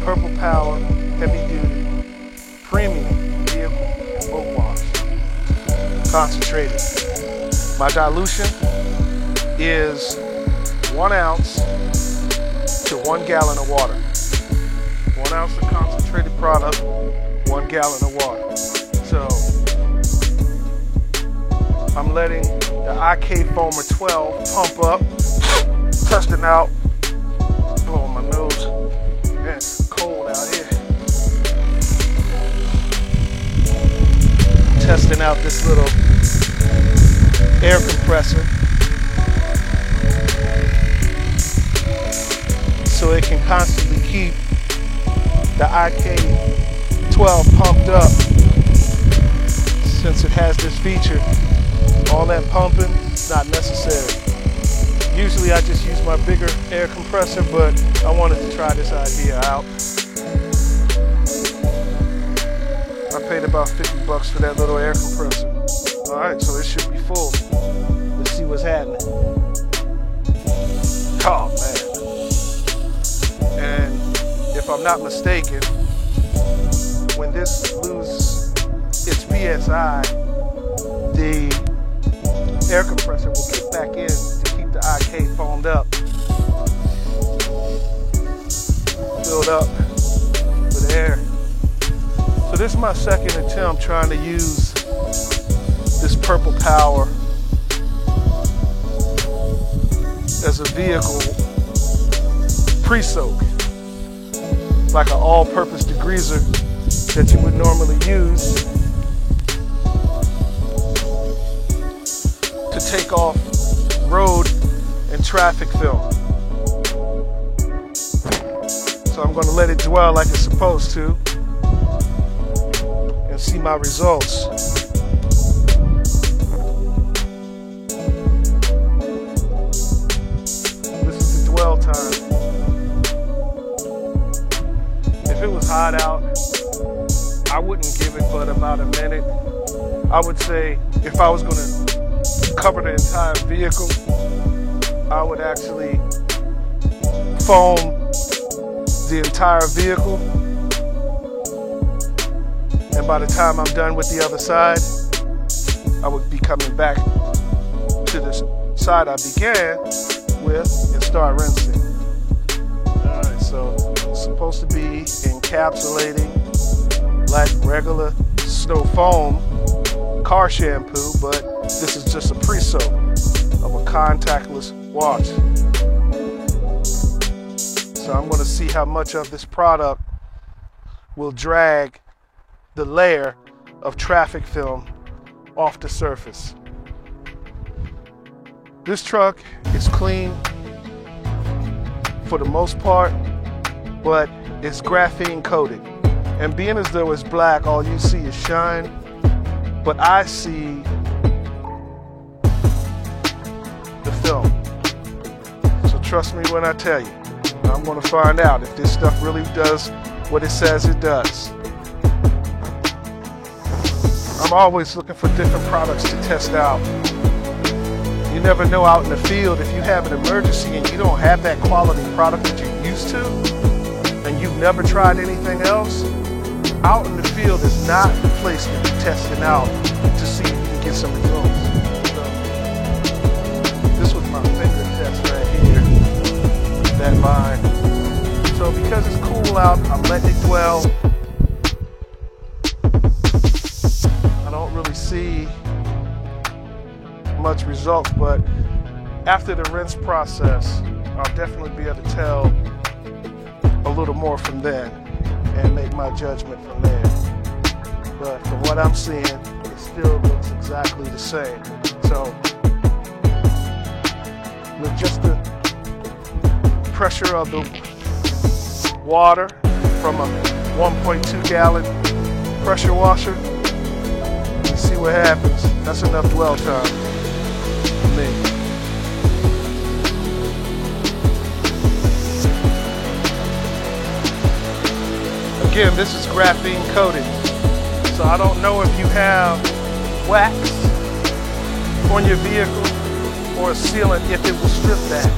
Purple Power Heavy Duty Premium Vehicle Boat Wash Concentrated. My dilution is 1 ounce to 1 gallon of water. 1 ounce of concentrated product, 1 gallon of water. So I'm letting the MK12 pump up, testing out. Blowing my nose. Man, it's cold out here. Testing out this little air compressor so it can constantly keep the MK12 pumped up. Since it has this feature, all that pumping is not necessary. Usually I just use my bigger air compressor, but I wanted to try this idea out. I paid about 50 bucks for that little air compressor. All right, so it should be full. Let's see what's happening. Oh man. And if I'm not mistaken, when this loses its PSI, the air compressor will kick back in to keep the IK foamed up, filled up with air. So this is my second attempt trying to use this Purple Power as a vehicle pre-soak, like an all-purpose degreaser that you would normally use to take off road and traffic film. So I'm going to let it dwell like it's supposed to and see my results. This is the dwell time. If it was hot out, I wouldn't give it but about a minute. I would say if I was going to cover the entire vehicle, I would actually foam the entire vehicle, and by the time I'm done with the other side, I would be coming back to the side I began with and start rinsing. Alright, so it's supposed to be encapsulating like regular snow foam car shampoo, but this is just a pre-soak of a contactless wash. So I'm going to see how much of this product will drag the layer of traffic film off the surface. This truck is clean for the most part, but it's graphene coated. And being as though it's black, all you see is shine, but I see the film. So trust me when I tell you, I'm going to find out if this stuff really does what it says it does. I'm always looking for different products to test out. You never know out in the field, if you have an emergency and you don't have that quality product that you're used to, and you've never tried anything else, out in the field is not the place to be testing out to see if you can get some results. So, this was my finger test right here, that line. So because it's cool out, I'm letting it dwell. I don't really see much results, but after the rinse process, I'll definitely be able to tell a little more from then and make my judgment from there. But from what I'm seeing, it still looks exactly the same. So with just the pressure of the water from a 1.2 gallon pressure washer, you see what happens. That's enough dwell time for me. Again, this is graphene coated, so I don't know if you have wax on your vehicle or a sealant if it will strip that.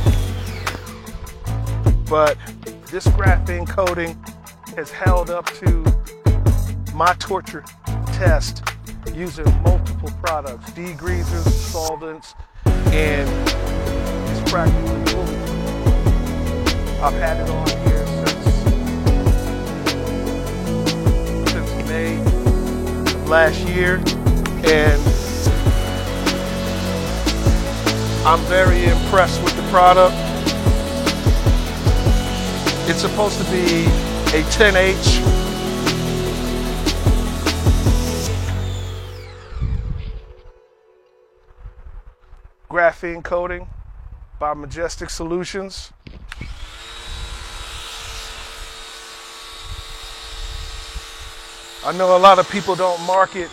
But this graphene coating has held up to my torture test using multiple products, degreasers, solvents, and it's practically bulletproof. I've had it on here since May of last year, and I'm very impressed with the product. It's supposed to be a 10H. Graphene coating by Majestic Solutions. I know a lot of people don't market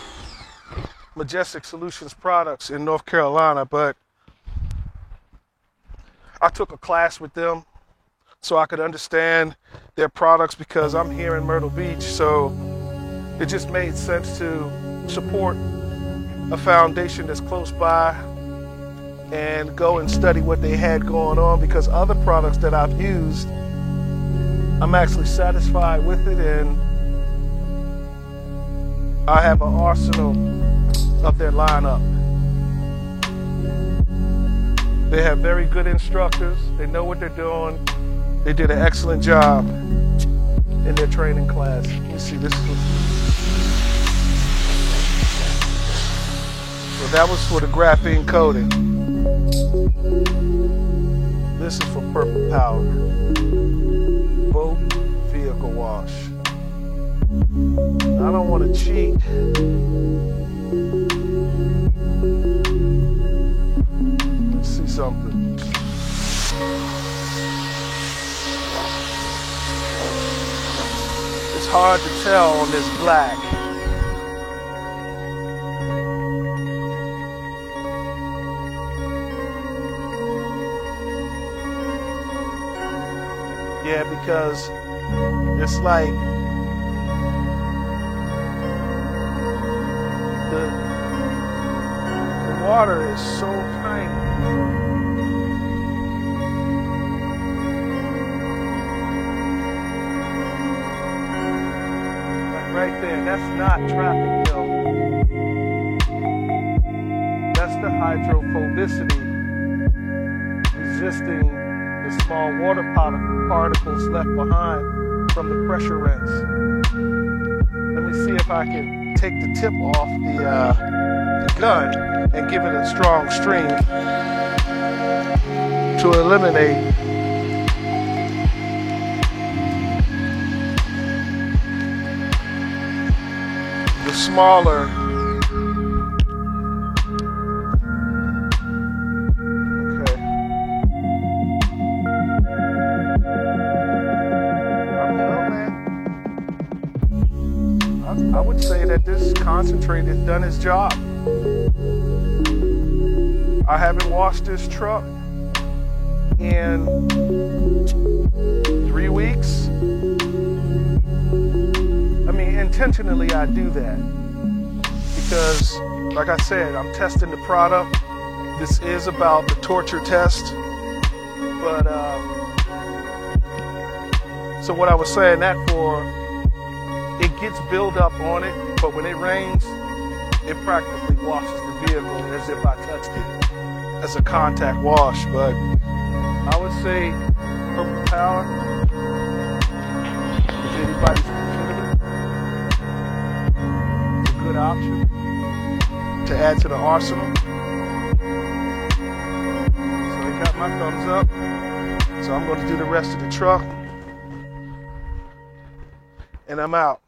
Majestic Solutions products in North Carolina, but I took a class with them so I could understand their products because I'm here in Myrtle Beach, so it just made sense to support a foundation that's close by and go and study what they had going on, because other products that I've used, I'm actually satisfied with it, and I have an arsenal of their lineup. They have very good instructors. They know what they're doing. They did an excellent job in their training class. You see, this is so that was for the graphene coating. This is for purple powder. Boat vehicle wash. I don't want to cheat. Let's see something. It's hard to tell on this black. Yeah, because it's like the water is so tiny. Like right there, that's not traffic hill. That's the hydrophobicity resisting the small water particles left behind from the pressure rinse. Let me see if I can take the tip off the gun and give it a strong stream to eliminate the smaller I would say that this concentrate has done its job. I haven't washed this truck in 3 weeks. I mean, intentionally I do that because, like I said, I'm testing the product. This is about the torture test. But, so what I was saying that for, it gets buildup on it, but when it rains, it practically washes the vehicle as if I touched it as a contact wash. But I would say purple power, if anybody's considered, it's a good option to add to the arsenal. So they got my thumbs up. So I'm going to do the rest of the truck, and I'm out.